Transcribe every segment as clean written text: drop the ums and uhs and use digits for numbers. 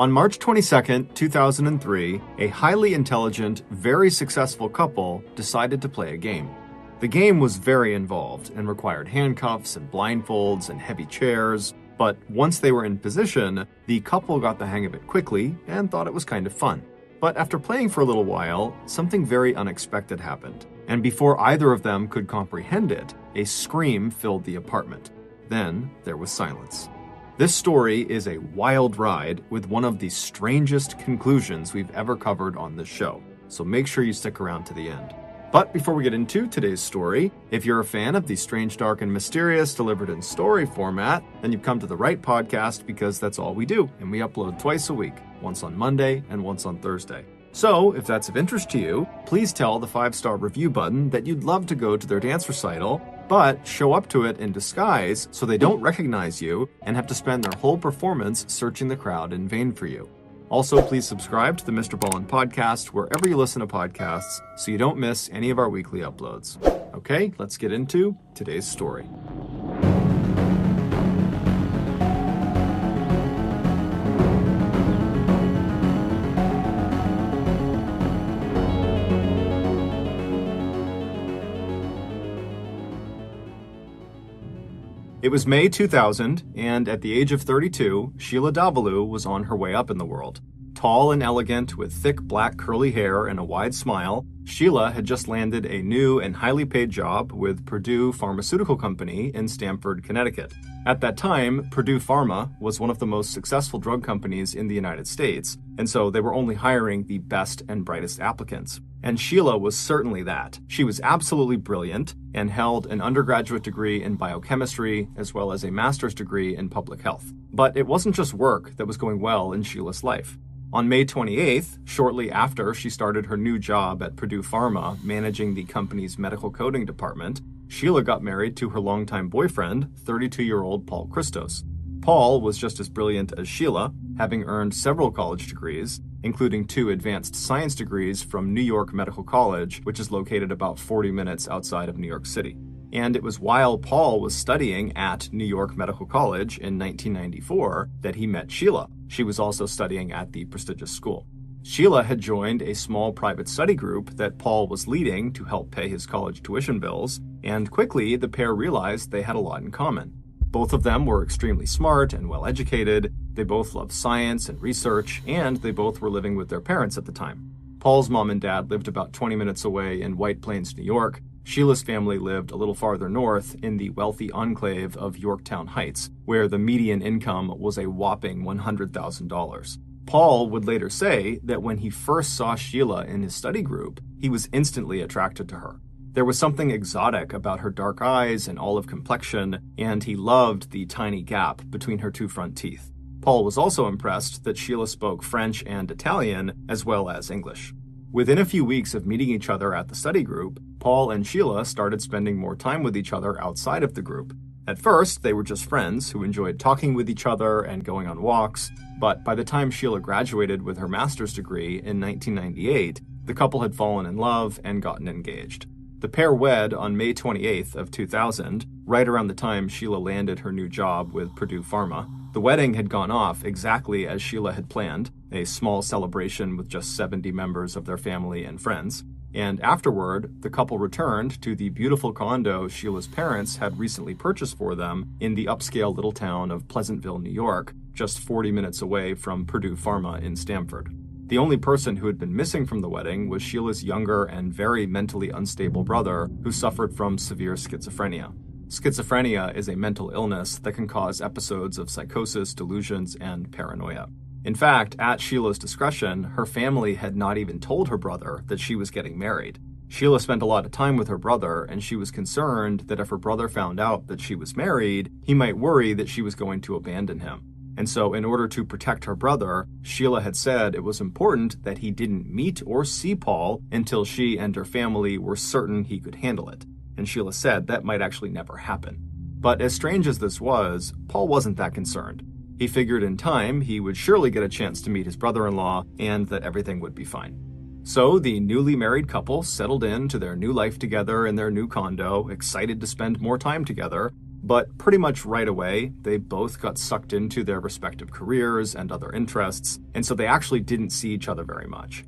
On March 22, 2003, a highly intelligent, very successful couple decided to play a game. The game was very involved and required handcuffs and blindfolds and heavy chairs, but once they were in position, the couple got the hang of it quickly and thought it was kind of fun. But after playing for a little while, something very unexpected happened, and before either of them could comprehend it, a scream filled the apartment. Then there was silence. This story is a wild ride with one of the strangest conclusions we've ever covered on this show, so make sure you stick around to the end. But before we get into today's story, if you're a fan of the strange, dark, and mysterious delivered in story format, then you've come to the right podcast because that's all we do, and we upload twice a week, once on Monday and once on Thursday. So, if that's of interest to you, please tell the 5-star review button that you'd love to go to their dance recital, but show up to it in disguise so they don't recognize you and have to spend their whole performance searching the crowd in vain for you. Also, please subscribe to the Mr. Ballen Podcast wherever you listen to podcasts so you don't miss any of our weekly uploads. Okay, let's get into today's story. It was May 2000, and at the age of 32, Sheila Davalu was on her way up in the world. Tall and elegant, with thick black curly hair and a wide smile, Sheila had just landed a new and highly paid job with Purdue Pharmaceutical Company in Stamford, Connecticut. At that time, Purdue Pharma was one of the most successful drug companies in the United States, and so they were only hiring the best and brightest applicants. And Sheila was certainly that. She was absolutely brilliant and held an undergraduate degree in biochemistry as well as a master's degree in public health. But it wasn't just work that was going well in Sheila's life. On May 28th, shortly after she started her new job at Purdue Pharma, managing the company's medical coding department, Sheila got married to her longtime boyfriend, 32-year-old Paul Christos. Paul was just as brilliant as Sheila, having earned several college degrees, including 2 advanced science degrees from New York Medical College, which is located about 40 minutes outside of New York City. And it was while Paul was studying at New York Medical College in 1994 that he met Sheila. She was also studying at the prestigious school. Sheila had joined a small private study group that Paul was leading to help pay his college tuition bills, and quickly the pair realized they had a lot in common. Both of them were extremely smart and well-educated, they both loved science and research, and they both were living with their parents at the time. Paul's mom and dad lived about 20 minutes away in White Plains, New York. Sheila's family lived a little farther north in the wealthy enclave of Yorktown Heights, where the median income was a whopping $100,000. Paul would later say that when he first saw Sheila in his study group, he was instantly attracted to her. There was something exotic about her dark eyes and olive complexion, and he loved the tiny gap between her 2 front teeth. Paul was also impressed that Sheila spoke French and Italian, as well as English. Within a few weeks of meeting each other at the study group, Paul and Sheila started spending more time with each other outside of the group. At first, they were just friends who enjoyed talking with each other and going on walks, but by the time Sheila graduated with her master's degree in 1998, the couple had fallen in love and gotten engaged. The pair wed on May 28th of 2000, right around the time Sheila landed her new job with Purdue Pharma. The wedding had gone off exactly as Sheila had planned, a small celebration with just 70 members of their family and friends. And afterward, the couple returned to the beautiful condo Sheila's parents had recently purchased for them in the upscale little town of Pleasantville, New York, just 40 minutes away from Purdue Pharma in Stamford. The only person who had been missing from the wedding was Sheila's younger and very mentally unstable brother, who suffered from severe schizophrenia. Schizophrenia is a mental illness that can cause episodes of psychosis, delusions, and paranoia. In fact, at Sheila's discretion, her family had not even told her brother that she was getting married. Sheila spent a lot of time with her brother, and she was concerned that if her brother found out that she was married, he might worry that she was going to abandon him. And so in order to protect her brother, Sheila had said it was important that he didn't meet or see Paul until she and her family were certain he could handle it. And Sheila said that might actually never happen. But as strange as this was, Paul wasn't that concerned. He figured in time he would surely get a chance to meet his brother-in-law and that everything would be fine. So the newly married couple settled into their new life together in their new condo, excited to spend more time together. But pretty much right away, they both got sucked into their respective careers and other interests, and so they actually didn't see each other very much.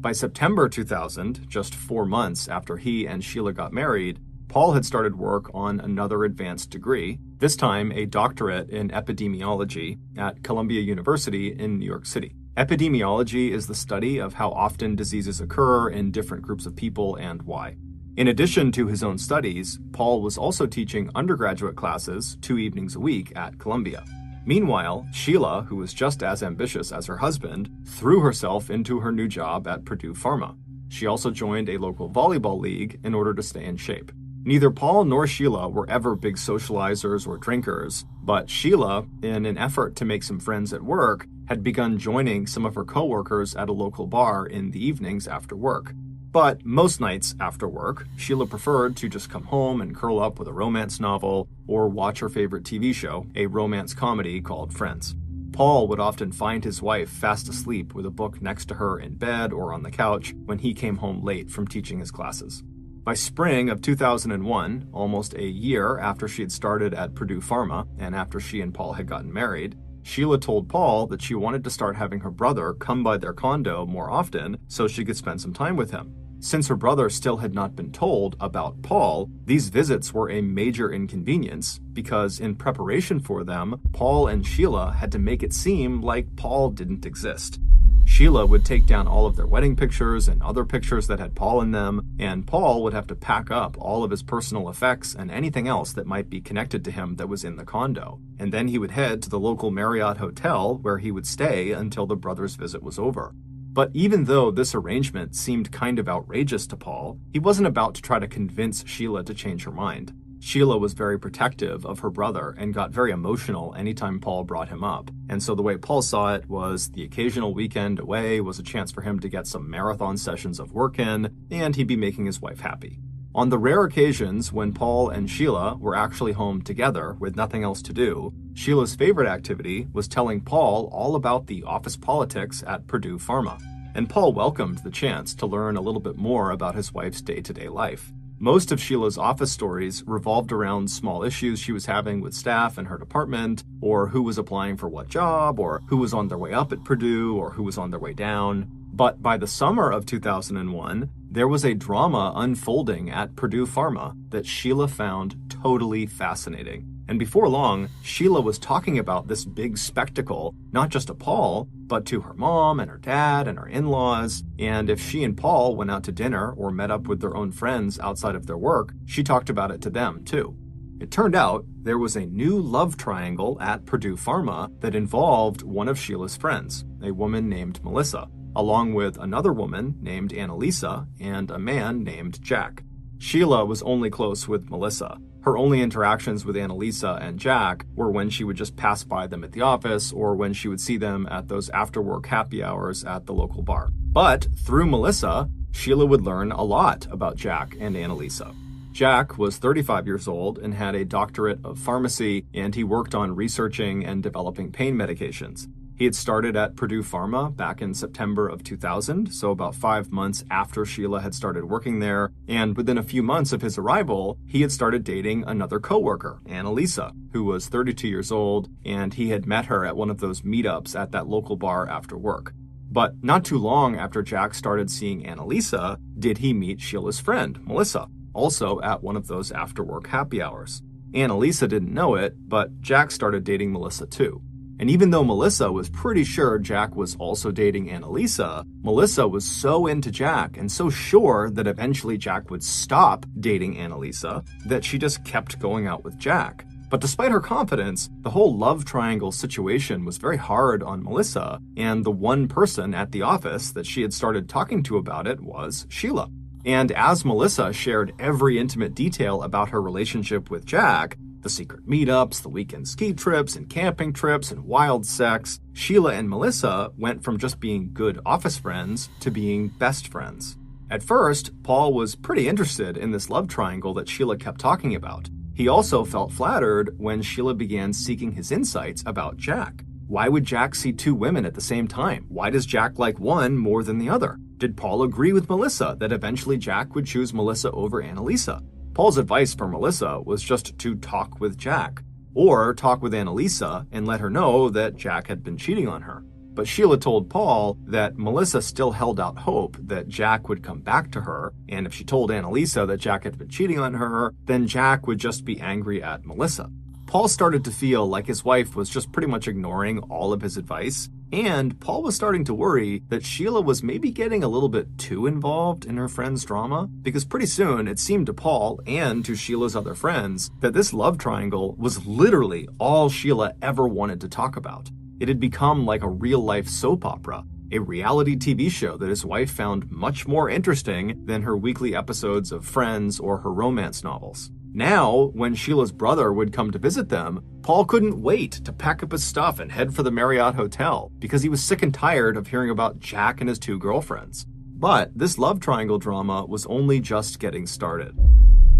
By September 2000, just 4 months after he and Sheila got married, Paul had started work on another advanced degree, this time a doctorate in epidemiology at Columbia University in New York City. Epidemiology is the study of how often diseases occur in different groups of people and why. In addition to his own studies, Paul was also teaching undergraduate classes 2 evenings a week at Columbia. Meanwhile, Sheila, who was just as ambitious as her husband, threw herself into her new job at Purdue Pharma. She also joined a local volleyball league in order to stay in shape. Neither Paul nor Sheila were ever big socializers or drinkers, but Sheila, in an effort to make some friends at work, had begun joining some of her coworkers at a local bar in the evenings after work. But most nights after work, Sheila preferred to just come home and curl up with a romance novel or watch her favorite TV show, a romance comedy called Friends. Paul would often find his wife fast asleep with a book next to her in bed or on the couch when he came home late from teaching his classes. By spring of 2001, almost a year after she had started at Purdue Pharma and after she and Paul had gotten married, Sheila told Paul that she wanted to start having her brother come by their condo more often so she could spend some time with him. Since her brother still had not been told about Paul, these visits were a major inconvenience because in preparation for them, Paul and Sheila had to make it seem like Paul didn't exist. Sheila would take down all of their wedding pictures and other pictures that had Paul in them, and Paul would have to pack up all of his personal effects and anything else that might be connected to him that was in the condo. And then he would head to the local Marriott hotel where he would stay until the brother's visit was over. But even though this arrangement seemed kind of outrageous to Paul, he wasn't about to try to convince Sheila to change her mind. Sheila was very protective of her brother and got very emotional anytime Paul brought him up. And so the way Paul saw it was the occasional weekend away was a chance for him to get some marathon sessions of work in, and he'd be making his wife happy. On the rare occasions when Paul and Sheila were actually home together with nothing else to do, Sheila's favorite activity was telling Paul all about the office politics at Purdue Pharma. And Paul welcomed the chance to learn a little bit more about his wife's day-to-day life. Most of Sheila's office stories revolved around small issues she was having with staff in her department, or who was applying for what job, or who was on their way up at Purdue, or who was on their way down. But by the summer of 2001, there was a drama unfolding at Purdue Pharma that Sheila found totally fascinating. And before long, Sheila was talking about this big spectacle, not just to Paul, but to her mom and her dad and her in-laws. And if she and Paul went out to dinner or met up with their own friends outside of their work, she talked about it to them too. It turned out there was a new love triangle at Purdue Pharma that involved one of Sheila's friends, a woman named Melissa, along with another woman named Annalisa and a man named Jack. Sheila was only close with Melissa. Her only interactions with Annalisa and Jack were when she would just pass by them at the office or when she would see them at those after-work happy hours at the local bar. But through Melissa, Sheila would learn a lot about Jack and Annalisa. Jack was 35 years old and had a doctorate of pharmacy, and he worked on researching and developing pain medications. He had started at Purdue Pharma back in September of 2000, so about 5 months after Sheila had started working there, and within a few months of his arrival, he had started dating another coworker, Annalisa, who was 32 years old, and he had met her at one of those meetups at that local bar after work. But not too long after Jack started seeing Annalisa, did he meet Sheila's friend, Melissa, also at one of those after-work happy hours. Annalisa didn't know it, but Jack started dating Melissa too. And even though Melissa was pretty sure Jack was also dating Annalisa, Melissa was so into Jack and so sure that eventually Jack would stop dating Annalisa that she just kept going out with Jack. But despite her confidence, the whole love triangle situation was very hard on Melissa, and the one person at the office that she had started talking to about it was Sheila. And as Melissa shared every intimate detail about her relationship with Jack, the secret meetups, the weekend ski trips and camping trips and wild sex, Sheila and Melissa went from just being good office friends to being best friends. At first, Paul was pretty interested in this love triangle that Sheila kept talking about. He also felt flattered when Sheila began seeking his insights about Jack. Why would Jack see 2 women at the same time? Why does Jack like one more than the other? Did Paul agree with Melissa that eventually Jack would choose Melissa over Annalisa? Paul's advice for Melissa was just to talk with Jack, or talk with Annalisa and let her know that Jack had been cheating on her. But Sheila told Paul that Melissa still held out hope that Jack would come back to her, and if she told Annalisa that Jack had been cheating on her, then Jack would just be angry at Melissa. Paul started to feel like his wife was just pretty much ignoring all of his advice, and Paul was starting to worry that Sheila was maybe getting a little bit too involved in her friend's drama, because pretty soon it seemed to Paul and to Sheila's other friends that this love triangle was literally all Sheila ever wanted to talk about. It had become like a real-life soap opera, a reality TV show that his wife found much more interesting than her weekly episodes of Friends or her romance novels. Now, when Sheila's brother would come to visit them, Paul couldn't wait to pack up his stuff and head for the Marriott Hotel because he was sick and tired of hearing about Jack and his two girlfriends. But this love triangle drama was only just getting started.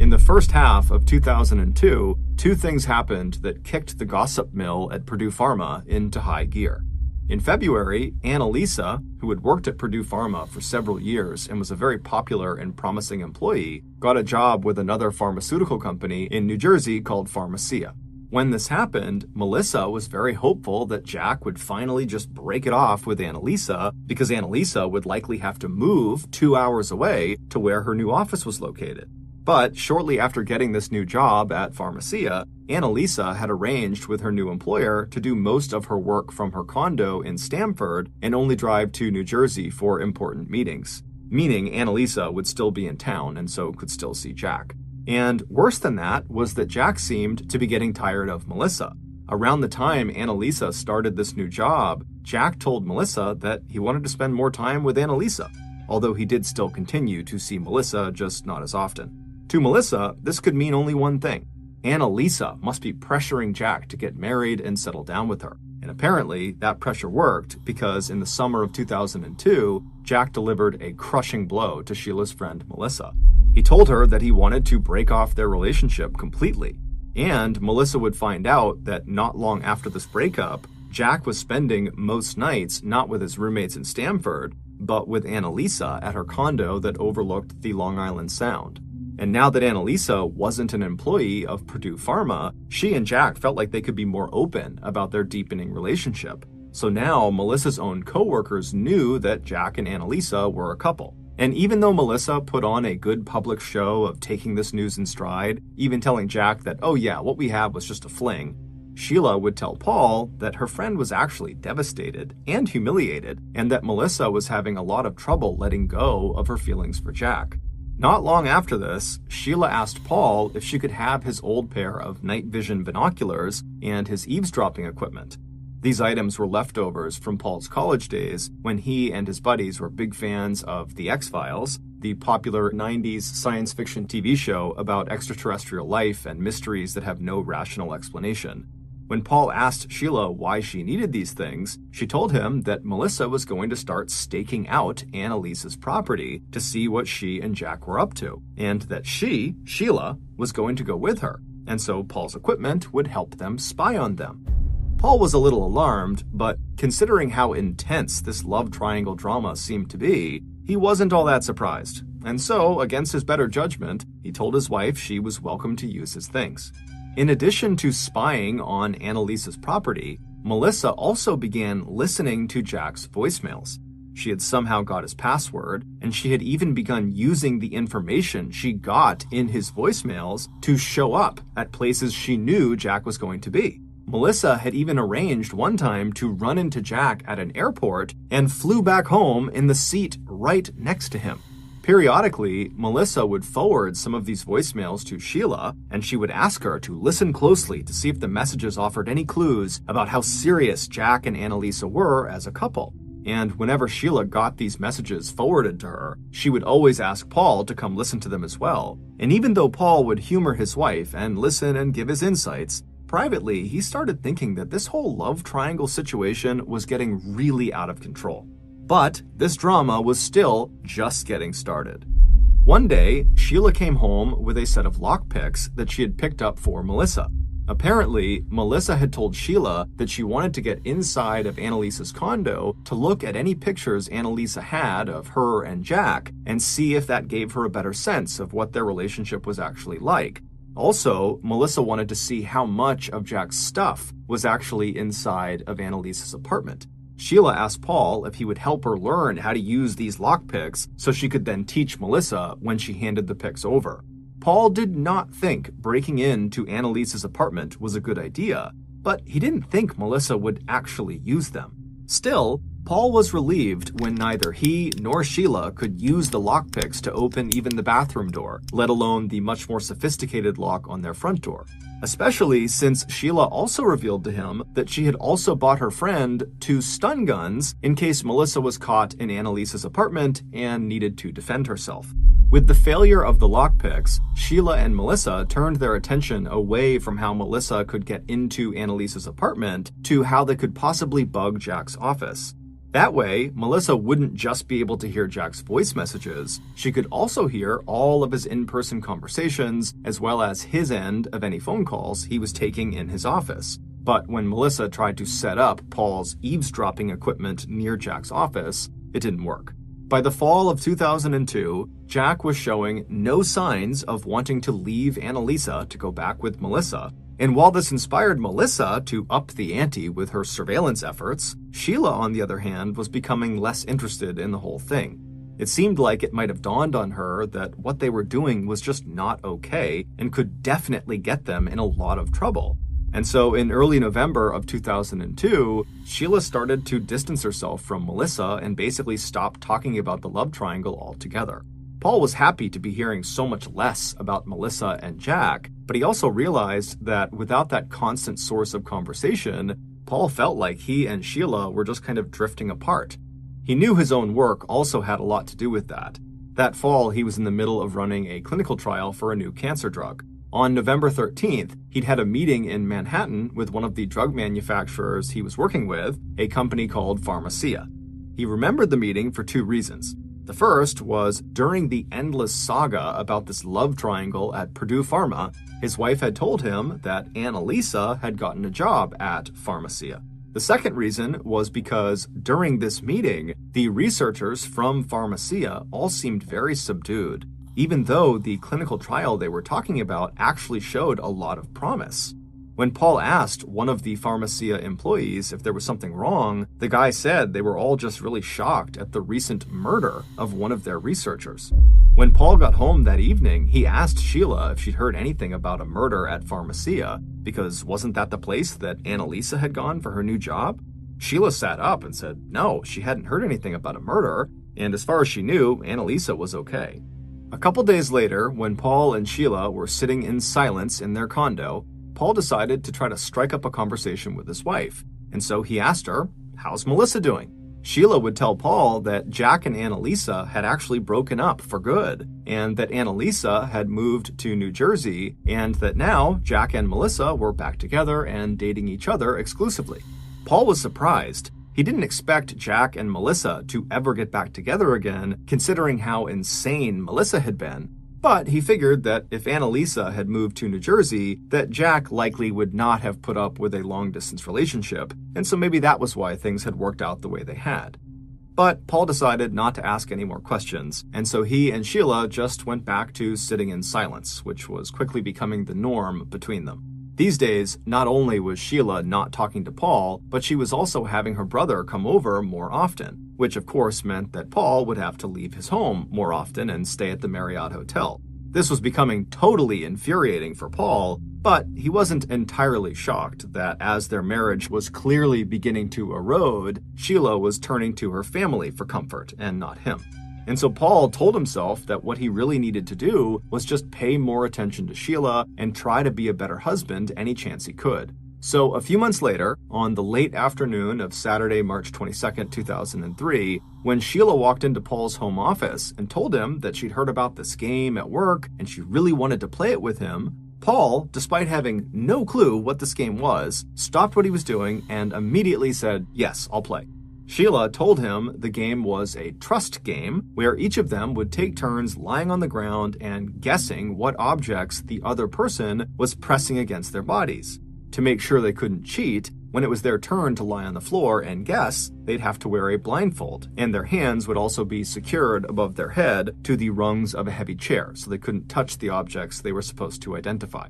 In the first half of 2002, two things happened that kicked the gossip mill at Purdue Pharma into high gear. In February, Annalisa, who had worked at Purdue Pharma for several years and was a very popular and promising employee, got a job with another pharmaceutical company in New Jersey called Pharmacia. When this happened, Melissa was very hopeful that Jack would finally just break it off with Annalisa because Annalisa would likely have to move 2 hours away to where her new office was located. But shortly after getting this new job at Pharmacia, Annalisa had arranged with her new employer to do most of her work from her condo in Stamford and only drive to New Jersey for important meetings, meaning Annalisa would still be in town and so could still see Jack. And worse than that was that Jack seemed to be getting tired of Melissa. Around the time Annalisa started this new job, Jack told Melissa that he wanted to spend more time with Annalisa, although he did still continue to see Melissa, just not as often. To Melissa, this could mean only one thing. Annalisa must be pressuring Jack to get married and settle down with her. And apparently, that pressure worked because in the summer of 2002, Jack delivered a crushing blow to Sheila's friend Melissa. He told her that he wanted to break off their relationship completely. And Melissa would find out that not long after this breakup, Jack was spending most nights not with his roommates in Stamford, but with Annalisa at her condo that overlooked the Long Island Sound. And now that Annalisa wasn't an employee of Purdue Pharma, she and Jack felt like they could be more open about their deepening relationship. So now Melissa's own coworkers knew that Jack and Annalisa were a couple. And even though Melissa put on a good public show of taking this news in stride, even telling Jack that, oh yeah, what we had was just a fling, Sheila would tell Paul that her friend was actually devastated and humiliated, and that Melissa was having a lot of trouble letting go of her feelings for Jack. Not long after this, Sheila asked Paul if she could have his old pair of night vision binoculars and his eavesdropping equipment. These items were leftovers from Paul's college days when he and his buddies were big fans of The X-Files, the popular 90s science fiction TV show about extraterrestrial life and mysteries that have no rational explanation. When Paul asked Sheila why she needed these things, she told him that Melissa was going to start staking out Annalisa's property to see what she and Jack were up to, and that she, Sheila, was going to go with her, and so Paul's equipment would help them spy on them. Paul was a little alarmed, but considering how intense this love triangle drama seemed to be, he wasn't all that surprised, and so, against his better judgment, he told his wife she was welcome to use his things. In addition to spying on Annalisa's property, Melissa also began listening to Jack's voicemails. She had somehow got his password, and she had even begun using the information she got in his voicemails to show up at places she knew Jack was going to be. Melissa had even arranged one time to run into Jack at an airport and flew back home in the seat right next to him. Periodically, Melissa would forward some of these voicemails to Sheila, and she would ask her to listen closely to see if the messages offered any clues about how serious Jack and Annalisa were as a couple. And whenever Sheila got these messages forwarded to her, she would always ask Paul to come listen to them as well. And even though Paul would humor his wife and listen and give his insights, privately, he started thinking that this whole love triangle situation was getting really out of control. But this drama was still just getting started. One day, Sheila came home with a set of lockpicks that she had picked up for Melissa. Apparently, Melissa had told Sheila that she wanted to get inside of Annalisa's condo to look at any pictures Annalisa had of her and Jack and see if that gave her a better sense of what their relationship was actually like. Also, Melissa wanted to see how much of Jack's stuff was actually inside of Annalisa's apartment. Sheila asked Paul if he would help her learn how to use these lockpicks so she could then teach Melissa when she handed the picks over. Paul did not think breaking into Annalisa's apartment was a good idea, but he didn't think Melissa would actually use them. Still, Paul was relieved when neither he nor Sheila could use the lockpicks to open even the bathroom door, let alone the much more sophisticated lock on their front door. Especially since Sheila also revealed to him that she had also bought her friend 2 stun guns in case Melissa was caught in Annalisa's apartment and needed to defend herself. With the failure of the lockpicks, Sheila and Melissa turned their attention away from how Melissa could get into Annalisa's apartment to how they could possibly bug Jack's office. That way, Melissa wouldn't just be able to hear Jack's voice messages, she could also hear all of his in-person conversations, as well as his end of any phone calls he was taking in his office. But when Melissa tried to set up Paul's eavesdropping equipment near Jack's office, it didn't work. By the fall of 2002, Jack was showing no signs of wanting to leave Annalisa to go back with Melissa. And while this inspired Melissa to up the ante with her surveillance efforts, Sheila, on the other hand, was becoming less interested in the whole thing. It seemed like it might have dawned on her that what they were doing was just not okay and could definitely get them in a lot of trouble. And so in early November of 2002, Sheila started to distance herself from Melissa and basically stopped talking about the love triangle altogether. Paul was happy to be hearing so much less about Melissa and Jack, but he also realized that without that constant source of conversation, Paul felt like he and Sheila were just kind of drifting apart. He knew his own work also had a lot to do with that. That fall, he was in the middle of running a clinical trial for a new cancer drug. On November 13th, he'd had a meeting in Manhattan with one of the drug manufacturers he was working with, a company called Pharmacia. He remembered the meeting for 2 reasons. The first was during the endless saga about this love triangle at Purdue Pharma, his wife had told him that Annalisa had gotten a job at Pharmacia. The second reason was because during this meeting, the researchers from Pharmacia all seemed very subdued, even though the clinical trial they were talking about actually showed a lot of promise. When Paul asked one of the Pharmacia employees if there was something wrong, the guy said they were all just really shocked at the recent murder of one of their researchers. When Paul got home that evening, he asked Sheila if she'd heard anything about a murder at Pharmacia, because wasn't that the place that Annalisa had gone for her new job? Sheila sat up and said no, she hadn't heard anything about a murder, and as far as she knew, Annalisa was okay. A couple days later, when Paul and Sheila were sitting in silence in their condo, Paul decided to try to strike up a conversation with his wife, and so he asked her, "How's Melissa doing?" Sheila would tell Paul that Jack and Annalisa had actually broken up for good, and that Annalisa had moved to New Jersey, and that now Jack and Melissa were back together and dating each other exclusively. Paul was surprised. He didn't expect Jack and Melissa to ever get back together again, considering how insane Melissa had been. But he figured that if Annalisa had moved to New Jersey, that Jack likely would not have put up with a long-distance relationship, and so maybe that was why things had worked out the way they had. But Paul decided not to ask any more questions, and so he and Sheila just went back to sitting in silence, which was quickly becoming the norm between them. These days, not only was Sheila not talking to Paul, but she was also having her brother come over more often, which of course meant that Paul would have to leave his home more often and stay at the Marriott Hotel. This was becoming totally infuriating for Paul, but he wasn't entirely shocked that as their marriage was clearly beginning to erode, Sheila was turning to her family for comfort and not him. And so Paul told himself that what he really needed to do was just pay more attention to Sheila and try to be a better husband any chance he could. So a few months later, on the late afternoon of Saturday, March 22nd, 2003, when Sheila walked into Paul's home office and told him that she'd heard about this game at work and she really wanted to play it with him, Paul, despite having no clue what this game was, stopped what he was doing and immediately said, "Yes, I'll play." Sheila told him the game was a trust game where each of them would take turns lying on the ground and guessing what objects the other person was pressing against their bodies. to make sure they couldn't cheat, when it was their turn to lie on the floor and guess, they'd have to wear a blindfold, and their hands would also be secured above their head to the rungs of a heavy chair, so they couldn't touch the objects they were supposed to identify.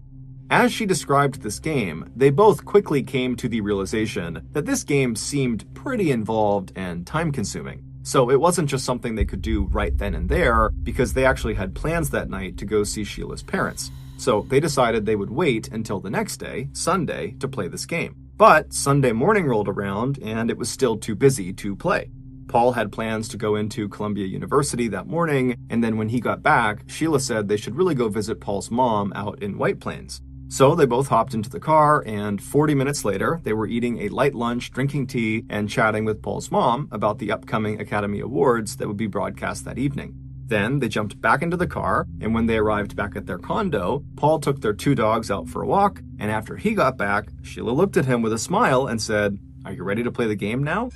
As she described this game, they both quickly came to the realization that this game seemed pretty involved and time-consuming. So it wasn't just something they could do right then and there, because they actually had plans that night to go see Sheila's parents. So they decided they would wait until the next day, Sunday, to play this game. But Sunday morning rolled around and it was still too busy to play. Paul had plans to go into Columbia University that morning, and then when he got back, Sheila said they should really go visit Paul's mom out in White Plains. So they both hopped into the car, and 40 minutes later, they were eating a light lunch, drinking tea, and chatting with Paul's mom about the upcoming Academy Awards that would be broadcast that evening. Then they jumped back into the car, and when they arrived back at their condo, Paul took their 2 dogs out for a walk, and after he got back, Sheila looked at him with a smile and said, "Are you ready to play the game now?"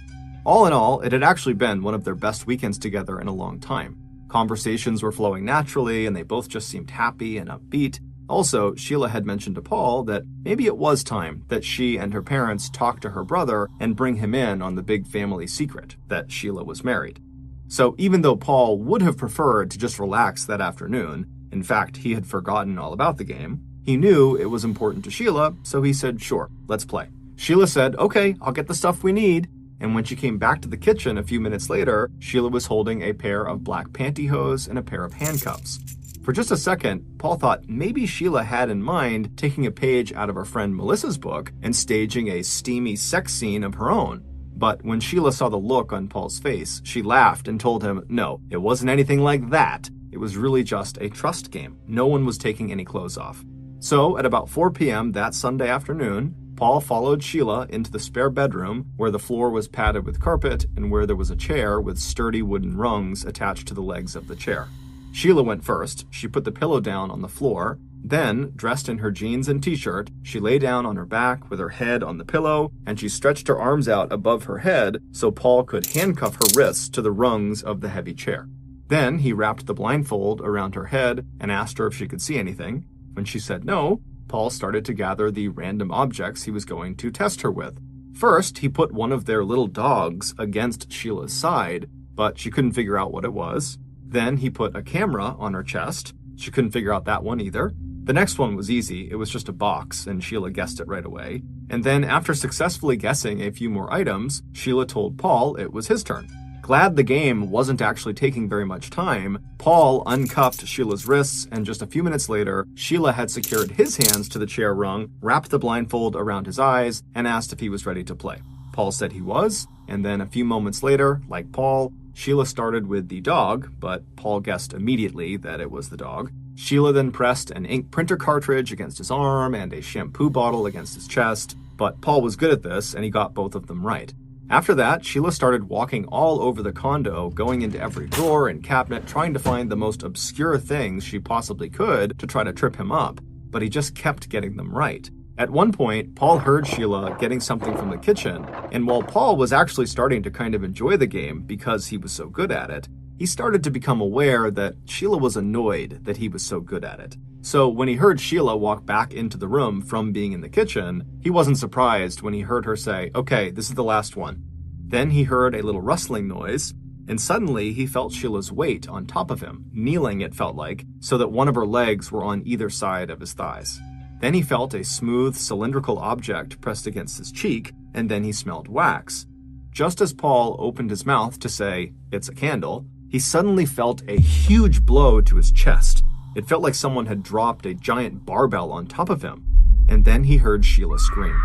All in all, it had actually been one of their best weekends together in a long time. Conversations were flowing naturally, and they both just seemed happy and upbeat. Also, Sheila had mentioned to Paul that maybe it was time that she and her parents talk to her brother and bring him in on the big family secret, that Sheila was married. So even though Paul would have preferred to just relax that afternoon, in fact, he had forgotten all about the game, he knew it was important to Sheila, so he said, "Sure, let's play." Sheila said, "Okay, I'll get the stuff we need." And when she came back to the kitchen a few minutes later, Sheila was holding a pair of black pantyhose and a pair of handcuffs. For just a second, Paul thought maybe Sheila had in mind taking a page out of her friend Melissa's book and staging a steamy sex scene of her own. But when Sheila saw the look on Paul's face, she laughed and told him, no, it wasn't anything like that. It was really just a trust game. No one was taking any clothes off. So at about 4 p.m. that Sunday afternoon, Paul followed Sheila into the spare bedroom where the floor was padded with carpet and where there was a chair with sturdy wooden rungs attached to the legs of the chair. Sheila went first. She put the pillow down on the floor. Then, dressed in her jeans and t-shirt, she lay down on her back with her head on the pillow, and she stretched her arms out above her head so Paul could handcuff her wrists to the rungs of the heavy chair. Then he wrapped the blindfold around her head and asked her if she could see anything. When she said no, Paul started to gather the random objects he was going to test her with. First, he put one of their little dogs against Sheila's side, but she couldn't figure out what it was. Then he put a camera on her chest. She couldn't figure out that one either. The next one was easy. It was just a box, and Sheila guessed it right away. And then after successfully guessing a few more items, Sheila told Paul it was his turn. Glad the game wasn't actually taking very much time, Paul uncuffed Sheila's wrists, and just a few minutes later, Sheila had secured his hands to the chair rung, wrapped the blindfold around his eyes, and asked if he was ready to play. Paul said he was, and then a few moments later, like Paul, Sheila started with the dog, but Paul guessed immediately that it was the dog. Sheila then pressed an ink printer cartridge against his arm and a shampoo bottle against his chest, but Paul was good at this and he got both of them right. After that, Sheila started walking all over the condo, going into every drawer and cabinet, trying to find the most obscure things she possibly could to try to trip him up, but he just kept getting them right. At one point, Paul heard Sheila getting something from the kitchen, and while Paul was actually starting to kind of enjoy the game because he was so good at it, he started to become aware that Sheila was annoyed that he was so good at it. So when he heard Sheila walk back into the room from being in the kitchen, he wasn't surprised when he heard her say, "Okay, this is the last one." Then he heard a little rustling noise, and suddenly he felt Sheila's weight on top of him, kneeling it felt like, so that one of her legs were on either side of his thighs. Then he felt a smooth, cylindrical object pressed against his cheek, and then he smelled wax. Just as Paul opened his mouth to say, "It's a candle," he suddenly felt a huge blow to his chest. It felt like someone had dropped a giant barbell on top of him. And then he heard Sheila scream.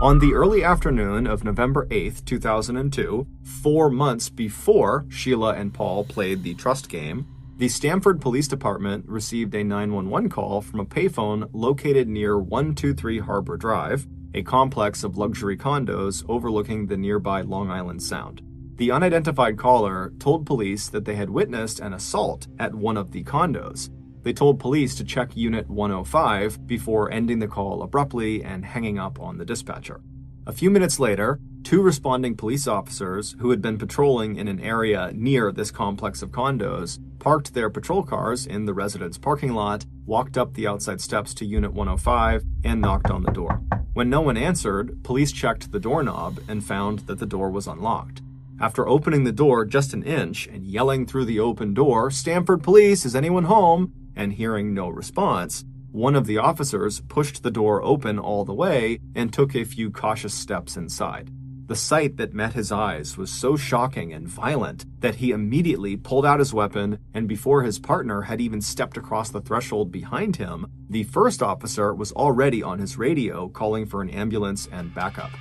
On the early afternoon of November 8th, 2002, 4 months before Sheila and Paul played the trust game, the Stamford Police Department received a 911 call from a payphone located near 123 Harbor Drive, a complex of luxury condos overlooking the nearby Long Island Sound. The unidentified caller told police that they had witnessed an assault at one of the condos. They told police to check Unit 105 before ending the call abruptly and hanging up on the dispatcher. A few minutes later, 2 responding police officers who had been patrolling in an area near this complex of condos parked their patrol cars in the residence parking lot, walked up the outside steps to Unit 105, and knocked on the door. When no one answered, police checked the doorknob and found that the door was unlocked. After opening the door just an inch and yelling through the open door, "Stamford Police, is anyone home?" and hearing no response, one of the officers pushed the door open all the way and took a few cautious steps inside. The sight that met his eyes was so shocking and violent that he immediately pulled out his weapon, and before his partner had even stepped across the threshold behind him, the first officer was already on his radio calling for an ambulance and backup.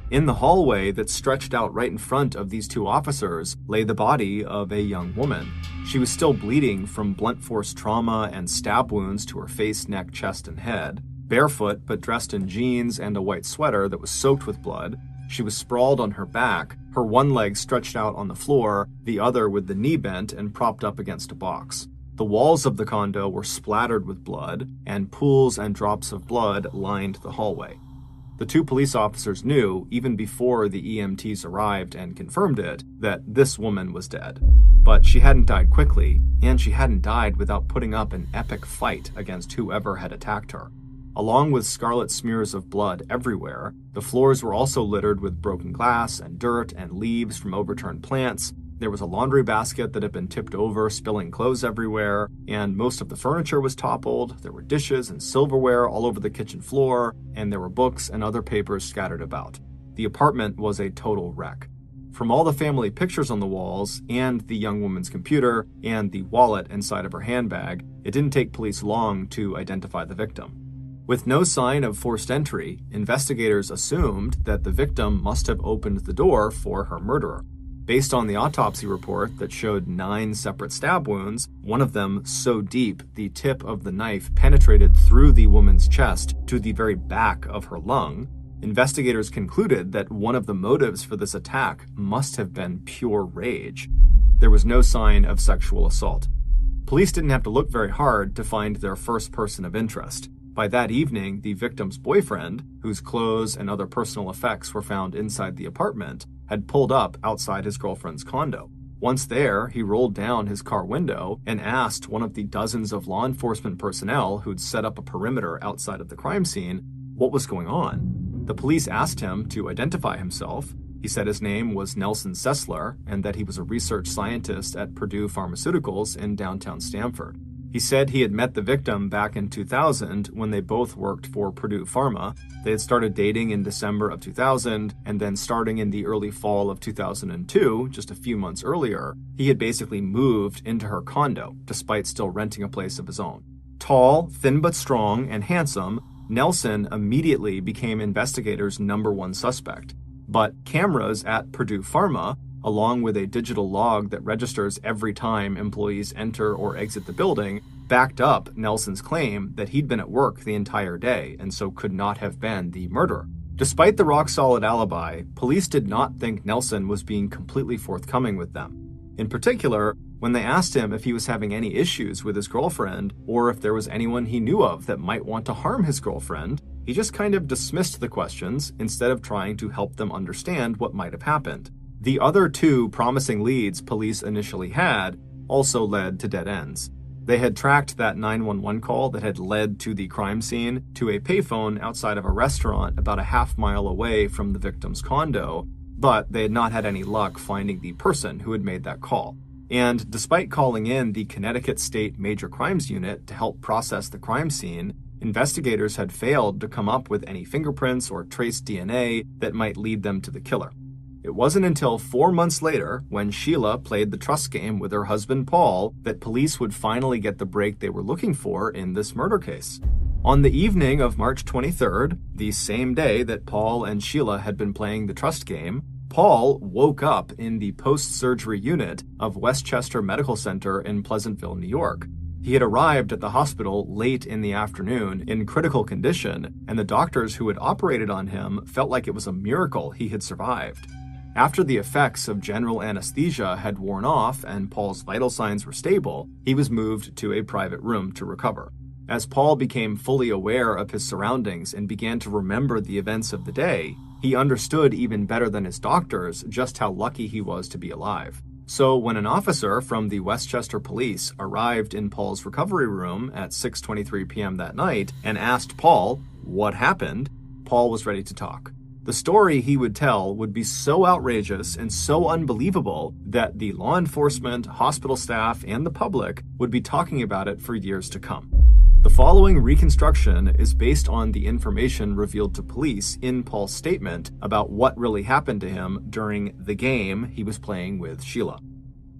In the hallway that stretched out right in front of these two officers lay the body of a young woman. She was still bleeding from blunt force trauma and stab wounds to her face, neck, chest, and head. Barefoot, but dressed in jeans and a white sweater that was soaked with blood. She was sprawled on her back, her one leg stretched out on the floor, the other with the knee bent and propped up against a box. The walls of the condo were splattered with blood, and pools and drops of blood lined the hallway. The two police officers knew, even before the EMTs arrived and confirmed it, that this woman was dead. But she hadn't died quickly, and she hadn't died without putting up an epic fight against whoever had attacked her. Along with scarlet smears of blood everywhere, the floors were also littered with broken glass and dirt and leaves from overturned plants. There was a laundry basket that had been tipped over, spilling clothes everywhere, and most of the furniture was toppled. There were dishes and silverware all over the kitchen floor, and there were books and other papers scattered about. The apartment was a total wreck. From all the family pictures on the walls, and the young woman's computer, and the wallet inside of her handbag, it didn't take police long to identify the victim. With no sign of forced entry, investigators assumed that the victim must have opened the door for her murderer. Based on the autopsy report that showed 9 separate stab wounds, one of them so deep the tip of the knife penetrated through the woman's chest to the very back of her lung, investigators concluded that one of the motives for this attack must have been pure rage. There was no sign of sexual assault. Police didn't have to look very hard to find their first person of interest. By that evening, the victim's boyfriend, whose clothes and other personal effects were found inside the apartment, had pulled up outside his girlfriend's condo. Once there, he rolled down his car window and asked one of the dozens of law enforcement personnel who'd set up a perimeter outside of the crime scene what was going on. The police asked him to identify himself. He said his name was Nelson Sessler and that he was a research scientist at Purdue Pharmaceuticals in downtown Stamford. He said he had met the victim back in 2000 when they both worked for Purdue Pharma. They had started dating in December of 2000, and then starting in the early fall of 2002, just a few months earlier, he had basically moved into her condo, despite still renting a place of his own. Tall, thin but strong, and handsome, Nelson immediately became investigators' #1 suspect. But cameras at Purdue Pharma, along with a digital log that registers every time employees enter or exit the building, backed up Nelson's claim that he'd been at work the entire day and so could not have been the murderer. Despite the rock-solid alibi, police did not think Nelson was being completely forthcoming with them. In particular, when they asked him if he was having any issues with his girlfriend or if there was anyone he knew of that might want to harm his girlfriend, he just kind of dismissed the questions instead of trying to help them understand what might have happened. The other 2 promising leads police initially had also led to dead ends. They had tracked that 911 call that had led to the crime scene to a payphone outside of a restaurant about a half-mile away from the victim's condo, but they had not had any luck finding the person who had made that call. And despite calling in the Connecticut State Major Crimes Unit to help process the crime scene, investigators had failed to come up with any fingerprints or trace DNA that might lead them to the killer. It wasn't until 4 months later, when Sheila played the trust game with her husband Paul, that police would finally get the break they were looking for in this murder case. On the evening of March 23rd, the same day that Paul and Sheila had been playing the trust game, Paul woke up in the post-surgery unit of Westchester Medical Center in Pleasantville, New York. He had arrived at the hospital late in the afternoon in critical condition, and the doctors who had operated on him felt like it was a miracle he had survived. After the effects of general anesthesia had worn off and Paul's vital signs were stable, he was moved to a private room to recover. As Paul became fully aware of his surroundings and began to remember the events of the day, he understood even better than his doctors just how lucky he was to be alive. So when an officer from the Westchester Police arrived in Paul's recovery room at 6:23 p.m. that night and asked Paul, what happened, Paul was ready to talk. The story he would tell would be so outrageous and so unbelievable that the law enforcement, hospital staff, and the public would be talking about it for years to come. The following reconstruction is based on the information revealed to police in Paul's statement about what really happened to him during the game he was playing with Sheila.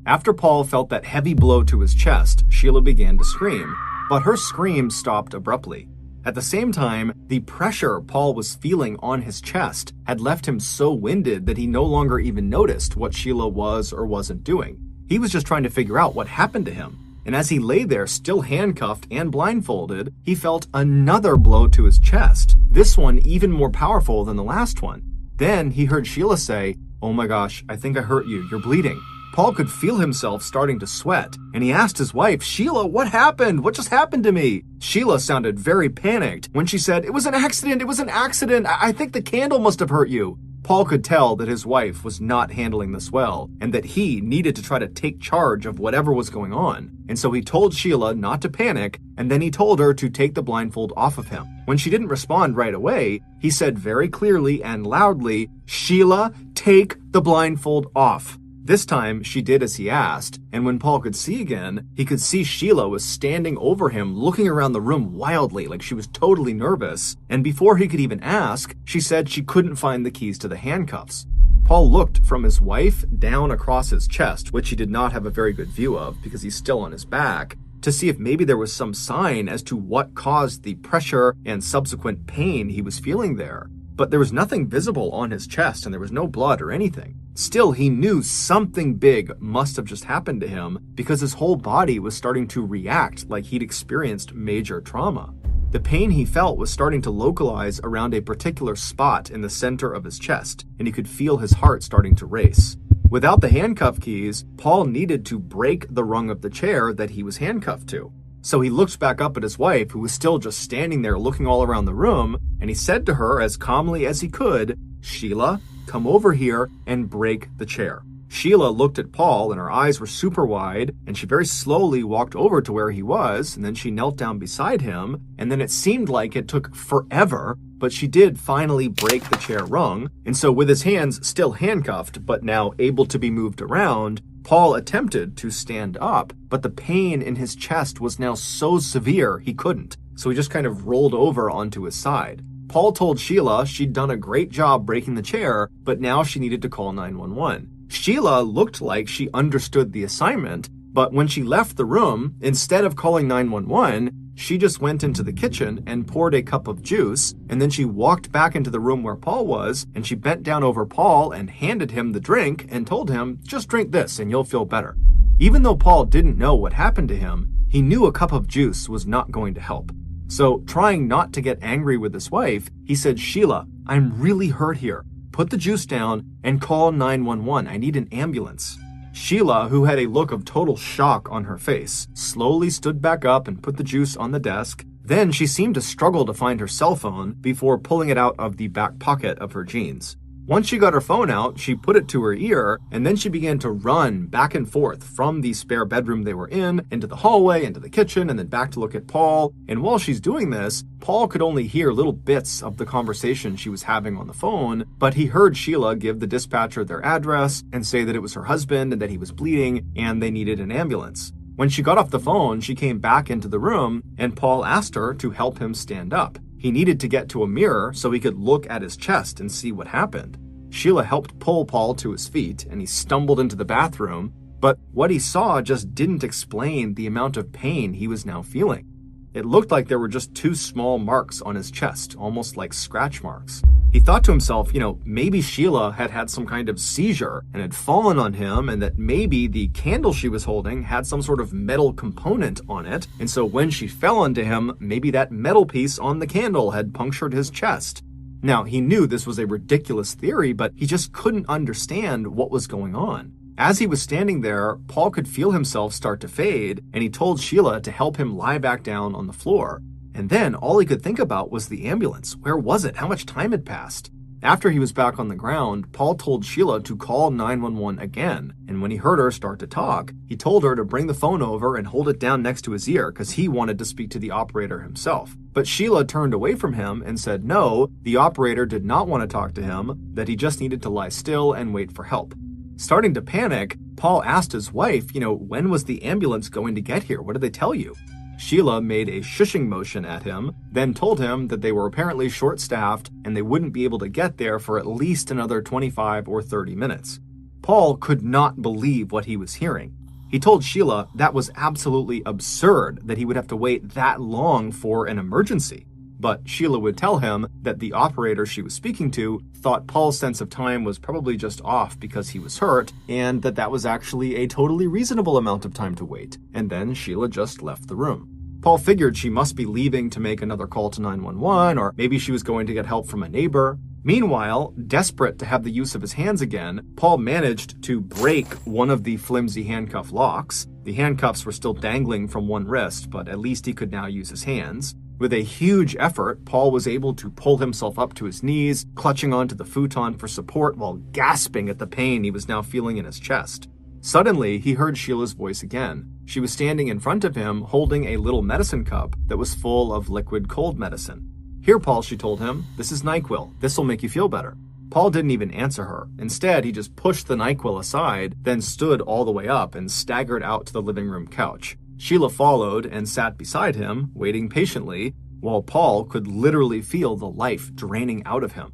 After Paul felt that heavy blow to his chest, Sheila began to scream, but her scream stopped abruptly. At the same time, the pressure Paul was feeling on his chest had left him so winded that he no longer even noticed what Sheila was or wasn't doing. He was just trying to figure out what happened to him. And as he lay there, still handcuffed and blindfolded, he felt another blow to his chest, this one even more powerful than the last one. Then he heard Sheila say, "Oh my gosh, I think I hurt you. You're bleeding." Paul could feel himself starting to sweat, and he asked his wife, "Sheila, what happened? What just happened to me?" Sheila sounded very panicked when she said, "It was an accident. It was an accident. I think the candle must have hurt you." Paul could tell that his wife was not handling this well, and that he needed to try to take charge of whatever was going on. And so he told Sheila not to panic, and then he told her to take the blindfold off of him. When she didn't respond right away, he said very clearly and loudly, "Sheila, take the blindfold off." This time, she did as he asked, and when Paul could see again, he could see Sheila was standing over him, looking around the room wildly, like she was totally nervous, and before he could even ask, she said she couldn't find the keys to the handcuffs. Paul looked from his wife down across his chest, which he did not have a very good view of because he's still on his back, to see if maybe there was some sign as to what caused the pressure and subsequent pain he was feeling there. But there was nothing visible on his chest and there was no blood or anything. Still, he knew something big must have just happened to him because his whole body was starting to react like he'd experienced major trauma. The pain he felt was starting to localize around a particular spot in the center of his chest, and he could feel his heart starting to race. Without the handcuff keys, Paul needed to break the rung of the chair that he was handcuffed to. So he looked back up at his wife, who was still just standing there looking all around the room, and he said to her as calmly as he could, "Sheila, come over here and break the chair." Sheila looked at Paul and her eyes were super wide, and she very slowly walked over to where he was, and then she knelt down beside him, and then it seemed like it took forever, but she did finally break the chair rung, and so with his hands still handcuffed, but now able to be moved around, Paul attempted to stand up, but the pain in his chest was now so severe he couldn't, so he just kind of rolled over onto his side. Paul told Sheila she'd done a great job breaking the chair, but now she needed to call 911. Sheila looked like she understood the assignment, but when she left the room, instead of calling 911, she just went into the kitchen and poured a cup of juice, and then she walked back into the room where Paul was, and she bent down over Paul and handed him the drink and told him, "Just drink this and you'll feel better." Even though Paul didn't know what happened to him, he knew a cup of juice was not going to help. So, trying not to get angry with his wife, he said, "Sheila, I'm really hurt here. Put the juice down and call 911. I need an ambulance." Sheila, who had a look of total shock on her face, slowly stood back up and put the juice on the desk. Then she seemed to struggle to find her cell phone before pulling it out of the back pocket of her jeans. Once she got her phone out, she put it to her ear, and then she began to run back and forth from the spare bedroom they were in, into the hallway, into the kitchen, and then back to look at Paul. And while she's doing this, Paul could only hear little bits of the conversation she was having on the phone, but he heard Sheila give the dispatcher their address and say that it was her husband and that he was bleeding and they needed an ambulance. When she got off the phone, she came back into the room, and Paul asked her to help him stand up. He needed to get to a mirror so he could look at his chest and see what happened. Sheila helped pull Paul to his feet, and he stumbled into the bathroom, but what he saw just didn't explain the amount of pain he was now feeling. It looked like there were just 2 small marks on his chest, almost like scratch marks. He thought to himself, maybe Sheila had had some kind of seizure and had fallen on him, and that maybe the candle she was holding had some sort of metal component on it, and so when she fell onto him, maybe that metal piece on the candle had punctured his chest. Now, he knew this was a ridiculous theory, but he just couldn't understand what was going on. As he was standing there, Paul could feel himself start to fade, and he told Sheila to help him lie back down on the floor. And then all he could think about was the ambulance. Where was it? How much time had passed? After he was back on the ground, Paul told Sheila to call 911 again, and when he heard her start to talk, he told her to bring the phone over and hold it down next to his ear because he wanted to speak to the operator himself. But Sheila turned away from him and said no, the operator did not want to talk to him, that he just needed to lie still and wait for help. Starting to panic, Paul asked his wife, when was the ambulance going to get here? What did they tell you? Sheila made a shushing motion at him, then told him that they were apparently short-staffed and they wouldn't be able to get there for at least another 25 or 30 minutes. Paul could not believe what he was hearing. He told Sheila that was absolutely absurd that he would have to wait that long for an emergency. But Sheila would tell him that the operator she was speaking to thought Paul's sense of time was probably just off because he was hurt, and that was actually a totally reasonable amount of time to wait. And then Sheila just left the room. Paul figured she must be leaving to make another call to 911, or maybe she was going to get help from a neighbor. Meanwhile, desperate to have the use of his hands again, Paul managed to break one of the flimsy handcuff locks. The handcuffs were still dangling from one wrist, but at least he could now use his hands. With a huge effort, Paul was able to pull himself up to his knees, clutching onto the futon for support while gasping at the pain he was now feeling in his chest. Suddenly, he heard Sheila's voice again. She was standing in front of him, holding a little medicine cup that was full of liquid cold medicine. "Here, Paul," she told him. "This is NyQuil. This'll make you feel better." Paul didn't even answer her. Instead, he just pushed the NyQuil aside, then stood all the way up and staggered out to the living room couch. Sheila followed and sat beside him, waiting patiently, while Paul could literally feel the life draining out of him.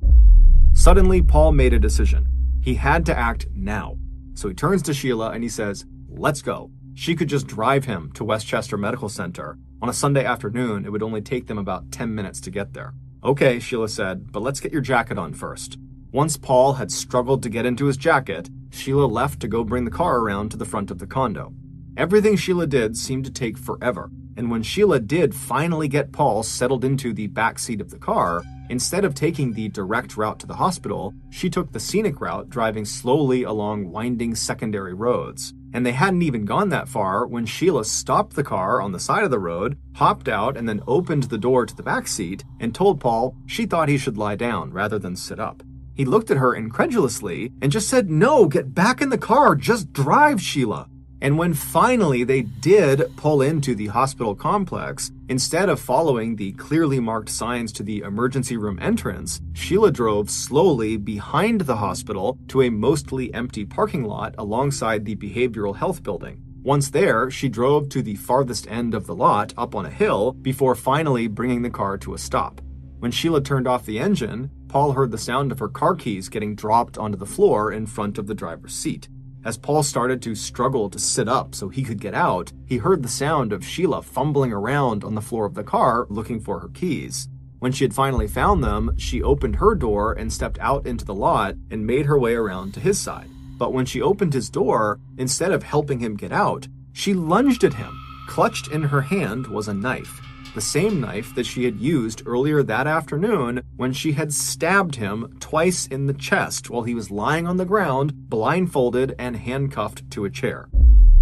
Suddenly, Paul made a decision. He had to act now. So he turns to Sheila and he says, "Let's go." She could just drive him to Westchester Medical Center. On a Sunday afternoon, it would only take them about 10 minutes to get there. "Okay," Sheila said, "but let's get your jacket on first." Once Paul had struggled to get into his jacket, Sheila left to go bring the car around to the front of the condo. Everything Sheila did seemed to take forever, and when Sheila did finally get Paul settled into the back seat of the car, instead of taking the direct route to the hospital, she took the scenic route, driving slowly along winding secondary roads. And they hadn't even gone that far when Sheila stopped the car on the side of the road, hopped out, and then opened the door to the back seat and told Paul she thought he should lie down rather than sit up. He looked at her incredulously and just said, "No, get back in the car, just drive, Sheila." And when finally they did pull into the hospital complex, instead of following the clearly marked signs to the emergency room entrance, Sheila drove slowly behind the hospital to a mostly empty parking lot alongside the behavioral health building. Once there, she drove to the farthest end of the lot up on a hill before finally bringing the car to a stop. When Sheila turned off the engine, Paul heard the sound of her car keys getting dropped onto the floor in front of the driver's seat. As Paul started to struggle to sit up so he could get out, he heard the sound of Sheila fumbling around on the floor of the car looking for her keys. When she had finally found them, she opened her door and stepped out into the lot and made her way around to his side. But when she opened his door, instead of helping him get out, she lunged at him. Clutched in her hand was a knife. The same knife that she had used earlier that afternoon when she had stabbed him twice in the chest while he was lying on the ground, blindfolded and handcuffed to a chair.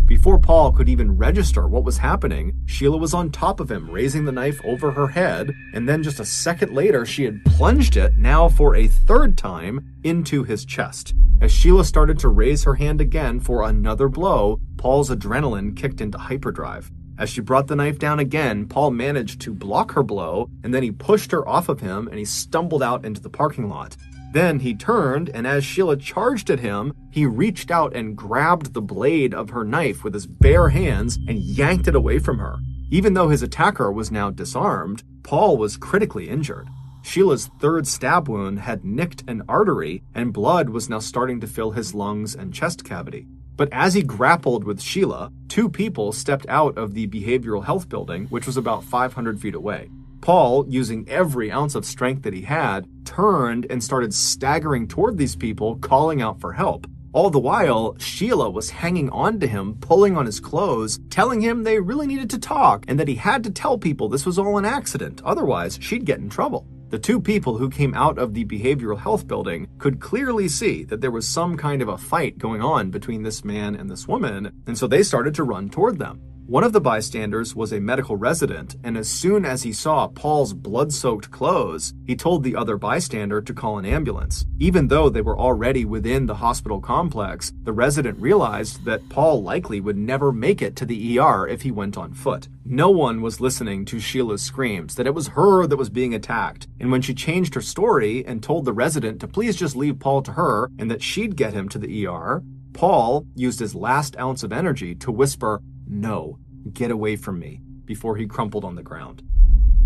Before Paul could even register what was happening, Sheila was on top of him, raising the knife over her head, and then just a second later, she had plunged it, now for a third time, into his chest. As Sheila started to raise her hand again for another blow, Paul's adrenaline kicked into hyperdrive. As she brought the knife down again, Paul managed to block her blow, and then he pushed her off of him and he stumbled out into the parking lot. Then he turned, and as Sheila charged at him, he reached out and grabbed the blade of her knife with his bare hands and yanked it away from her. Even though his attacker was now disarmed, Paul was critically injured. Sheila's third stab wound had nicked an artery, and blood was now starting to fill his lungs and chest cavity. But as he grappled with Sheila, two people stepped out of the behavioral health building, which was about 500 feet away. Paul, using every ounce of strength that he had, turned and started staggering toward these people, calling out for help. All the while, Sheila was hanging on to him, pulling on his clothes, telling him they really needed to talk and that he had to tell people this was all an accident, otherwise she'd get in trouble. The two people who came out of the behavioral health building could clearly see that there was some kind of a fight going on between this man and this woman, and so they started to run toward them. One of the bystanders was a medical resident, and as soon as he saw Paul's blood-soaked clothes, he told the other bystander to call an ambulance. Even though they were already within the hospital complex, the resident realized that Paul likely would never make it to the ER if he went on foot. No one was listening to Sheila's screams that it was her that was being attacked, and when she changed her story and told the resident to please just leave Paul to her and that she'd get him to the ER, Paul used his last ounce of energy to whisper, "No, get away from me," before he crumpled on the ground.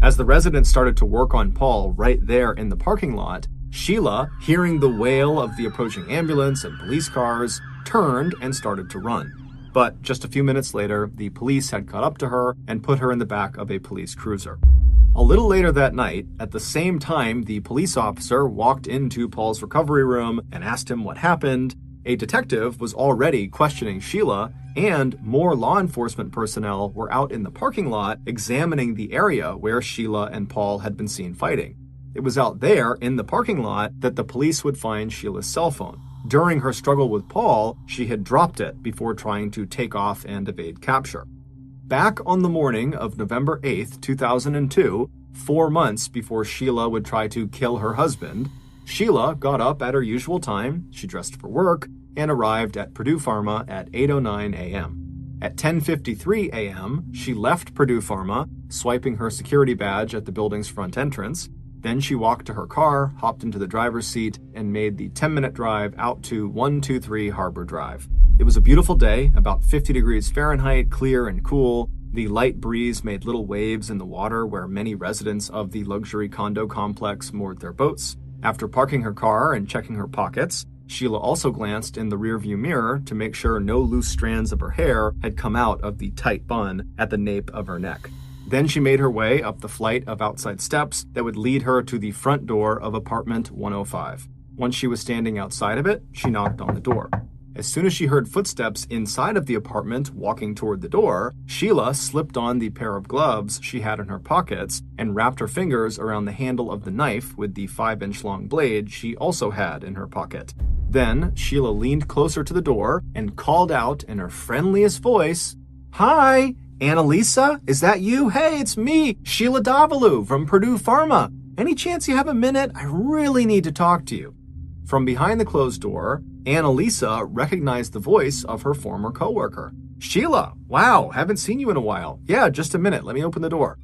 As the resident started to work on Paul right there in the parking lot, Sheila, hearing the wail of the approaching ambulance and police cars, turned and started to run. But just a few minutes later, the police had caught up to her and put her in the back of a police cruiser. A little later that night, at the same time the police officer walked into Paul's recovery room and asked him what happened, a detective was already questioning Sheila, and more law enforcement personnel were out in the parking lot examining the area where Sheila and Paul had been seen fighting. It was out there in the parking lot that the police would find Sheila's cell phone. During her struggle with Paul, she had dropped it before trying to take off and evade capture. Back on the morning of November 8th, 2002, 4 months before Sheila would try to kill her husband, Sheila got up at her usual time, she dressed for work, and arrived at Purdue Pharma at 8:09 a.m. At 10:53 a.m., she left Purdue Pharma, swiping her security badge at the building's front entrance. Then she walked to her car, hopped into the driver's seat, and made the 10-minute drive out to 123 Harbor Drive. It was a beautiful day, about 50 degrees Fahrenheit, clear and cool. The light breeze made little waves in the water where many residents of the luxury condo complex moored their boats. After parking her car and checking her pockets, Sheila also glanced in the rearview mirror to make sure no loose strands of her hair had come out of the tight bun at the nape of her neck. Then she made her way up the flight of outside steps that would lead her to the front door of apartment 105. Once she was standing outside of it, she knocked on the door. As soon as she heard footsteps inside of the apartment walking toward the door, Sheila slipped on the pair of gloves she had in her pockets and wrapped her fingers around the handle of the knife with the 5-inch long blade she also had in her pocket. Then, Sheila leaned closer to the door and called out in her friendliest voice, "Hi, Annalisa, is that you? Hey, it's me, Sheila Davalu from Purdue Pharma. Any chance you have a minute? I really need to talk to you." From behind the closed door, Annalisa recognized the voice of her former coworker. "Sheila, wow, haven't seen you in a while. Yeah, just a minute, let me open the door."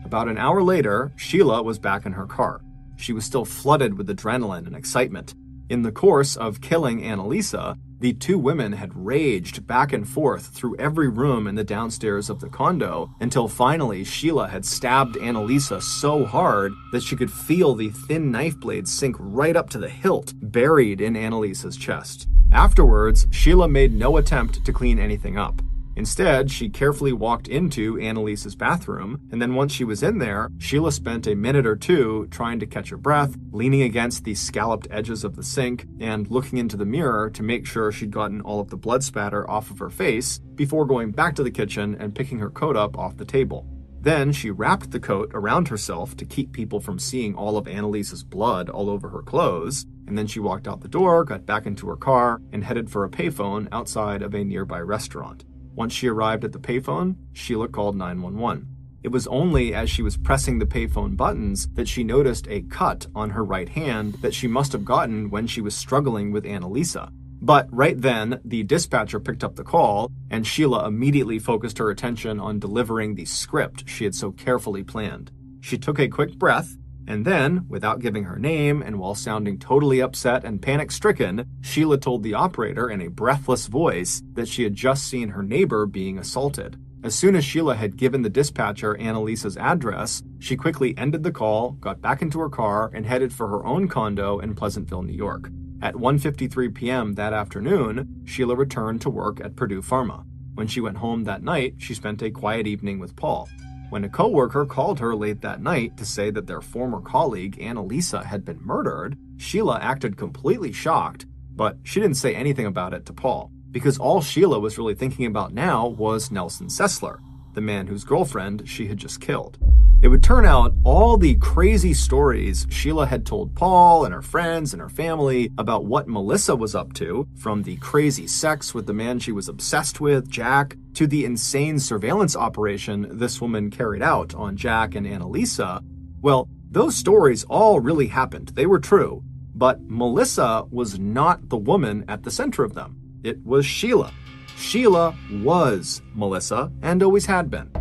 About an hour later, Sheila was back in her car. She was still flooded with adrenaline and excitement. In the course of killing Annalisa, the two women had raged back and forth through every room in the downstairs of the condo until finally Sheila had stabbed Annalisa so hard that she could feel the thin knife blade sink right up to the hilt, buried in Annalisa's chest. Afterwards, Sheila made no attempt to clean anything up. Instead, she carefully walked into Annalisa's bathroom, and then once she was in there, Sheila spent a minute or two trying to catch her breath, leaning against the scalloped edges of the sink, and looking into the mirror to make sure she'd gotten all of the blood spatter off of her face before going back to the kitchen and picking her coat up off the table. Then she wrapped the coat around herself to keep people from seeing all of Annalisa's blood all over her clothes, and then she walked out the door, got back into her car, and headed for a payphone outside of a nearby restaurant. Once she arrived at the payphone, Sheila called 911. It was only as she was pressing the payphone buttons that she noticed a cut on her right hand that she must have gotten when she was struggling with Annalisa. But right then, the dispatcher picked up the call, and Sheila immediately focused her attention on delivering the script she had so carefully planned. She took a quick breath, and then, without giving her name and while sounding totally upset and panic-stricken, Sheila told the operator in a breathless voice that she had just seen her neighbor being assaulted. As soon as Sheila had given the dispatcher Annalisa's address, she quickly ended the call, got back into her car, and headed for her own condo in Pleasantville, New York. At 1:53 p.m. that afternoon, Sheila returned to work at Purdue Pharma. When she went home that night, she spent a quiet evening with Paul. When a coworker called her late that night to say that their former colleague, Annalisa, had been murdered, Sheila acted completely shocked, but she didn't say anything about it to Paul, because all Sheila was really thinking about now was Nelson Sessler, the man whose girlfriend she had just killed. It would turn out all the crazy stories Sheila had told Paul and her friends and her family about what Melissa was up to, from the crazy sex with the man she was obsessed with, Jack, to the insane surveillance operation this woman carried out on Jack and Annalisa, well, those stories all really happened. They were true. But Melissa was not the woman at the center of them. It was Sheila. Sheila was Melissa and always had been.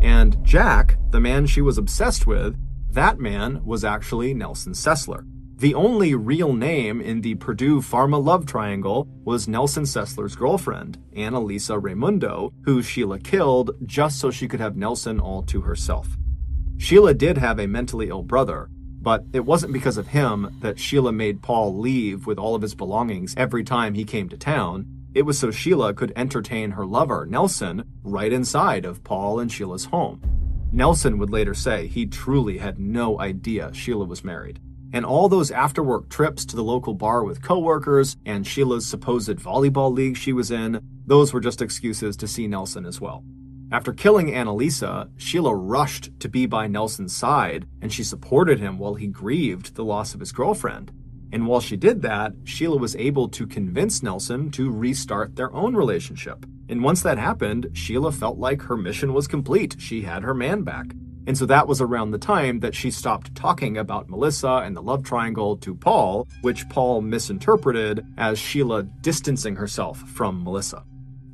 And Jack, the man she was obsessed with, that man was actually Nelson Sessler. The only real name in the Purdue Pharma love triangle was Nelson Sessler's girlfriend, Annalisa Raimundo, who Sheila killed just so she could have Nelson all to herself. Sheila did have a mentally ill brother, but it wasn't because of him that Sheila made Paul leave with all of his belongings every time he came to town. It was so Sheila could entertain her lover, Nelson, right inside of Paul and Sheila's home. Nelson would later say he truly had no idea Sheila was married. And all those after-work trips to the local bar with coworkers and Sheila's supposed volleyball league she was in, those were just excuses to see Nelson as well. After killing Annalisa, Sheila rushed to be by Nelson's side, and she supported him while he grieved the loss of his girlfriend. And while she did that, Sheila was able to convince Nelson to restart their own relationship. And once that happened, Sheila felt like her mission was complete. She had her man back. And so that was around the time that she stopped talking about Melissa and the love triangle to Paul, which Paul misinterpreted as Sheila distancing herself from Melissa.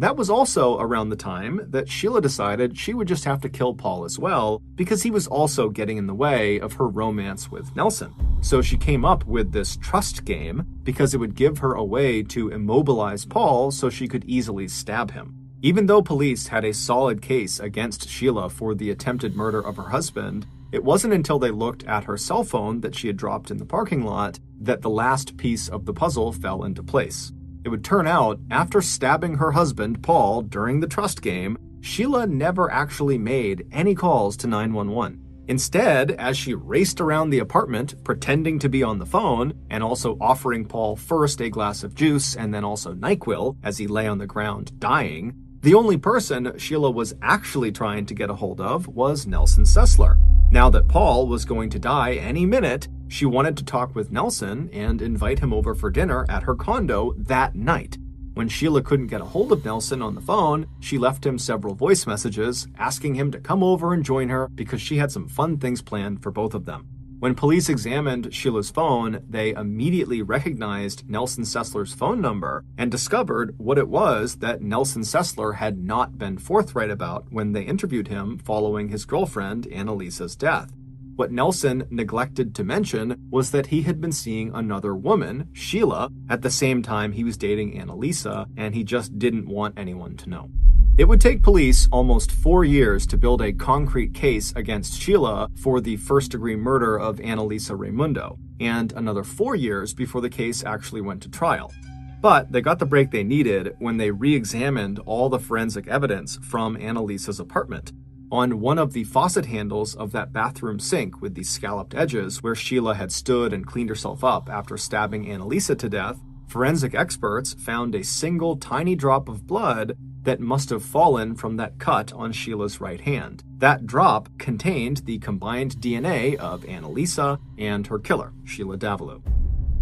That was also around the time that Sheila decided she would just have to kill Paul as well, because he was also getting in the way of her romance with Nelson. So she came up with this trust game because it would give her a way to immobilize Paul so she could easily stab him. Even though police had a solid case against Sheila for the attempted murder of her husband, it wasn't until they looked at her cell phone that she had dropped in the parking lot that the last piece of the puzzle fell into place. It would turn out, after stabbing her husband, Paul, during the trust game, Sheila never actually made any calls to 911. Instead, as she raced around the apartment, pretending to be on the phone, and also offering Paul first a glass of juice and then also NyQuil as he lay on the ground dying, the only person Sheila was actually trying to get a hold of was Nelson Sessler. Now that Paul was going to die any minute, she wanted to talk with Nelson and invite him over for dinner at her condo that night. When Sheila couldn't get a hold of Nelson on the phone, she left him several voice messages asking him to come over and join her because she had some fun things planned for both of them. When police examined Sheila's phone, they immediately recognized Nelson Sessler's phone number and discovered what it was that Nelson Sessler had not been forthright about when they interviewed him following his girlfriend Annalisa's death. What Nelson neglected to mention was that he had been seeing another woman, Sheila, at the same time he was dating Annalisa, and he just didn't want anyone to know. It would take police almost 4 years to build a concrete case against Sheila for the first-degree murder of Annalisa Raimundo, and another 4 years before the case actually went to trial. But they got the break they needed when they re-examined all the forensic evidence from Annalisa's apartment. On one of the faucet handles of that bathroom sink with the scalloped edges where Sheila had stood and cleaned herself up after stabbing Annalisa to death, forensic experts found a single tiny drop of blood that must have fallen from that cut on Sheila's right hand. That drop contained the combined DNA of Annalisa and her killer, Sheila Davalloo.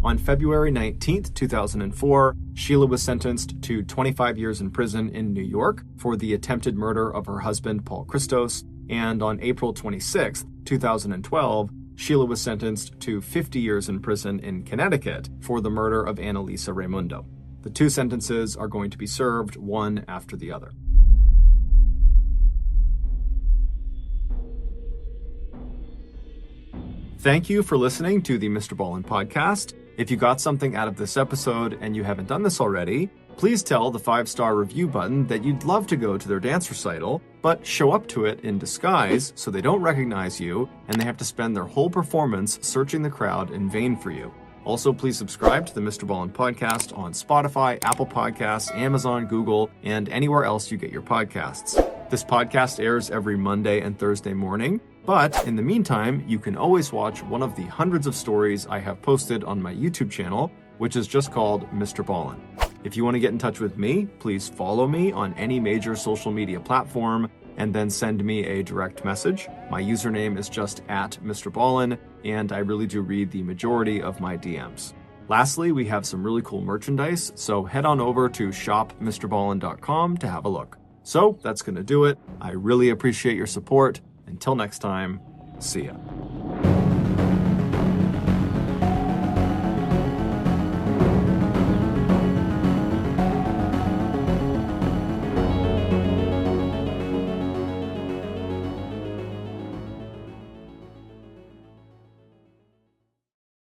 On February 19, 2004, Sheila was sentenced to 25 years in prison in New York for the attempted murder of her husband, Paul Christos, and on April 26, 2012, Sheila was sentenced to 50 years in prison in Connecticut for the murder of Annalisa Raimundo. The two sentences are going to be served one after the other. Thank you for listening to the Mr. Ballen Podcast. If you got something out of this episode and you haven't done this already, please tell the 5-star review button that you'd love to go to their dance recital, but show up to it in disguise so they don't recognize you and they have to spend their whole performance searching the crowd in vain for you. Also, please subscribe to the Mr. Ballen Podcast on Spotify, Apple Podcasts, Amazon, Google, and anywhere else you get your podcasts. This podcast airs every Monday and Thursday morning, but in the meantime, you can always watch one of the hundreds of stories I have posted on my YouTube channel, which is just called Mr. Ballen. If you want to get in touch with me, please follow me on any major social media platform. and then send me a direct message. My username is just @MrBallen, and I really do read the majority of my DMs. Lastly, we have some really cool merchandise, so head on over to shopmrballen.com to have a look. So that's going to do it. I really appreciate your support. Until next time, see ya.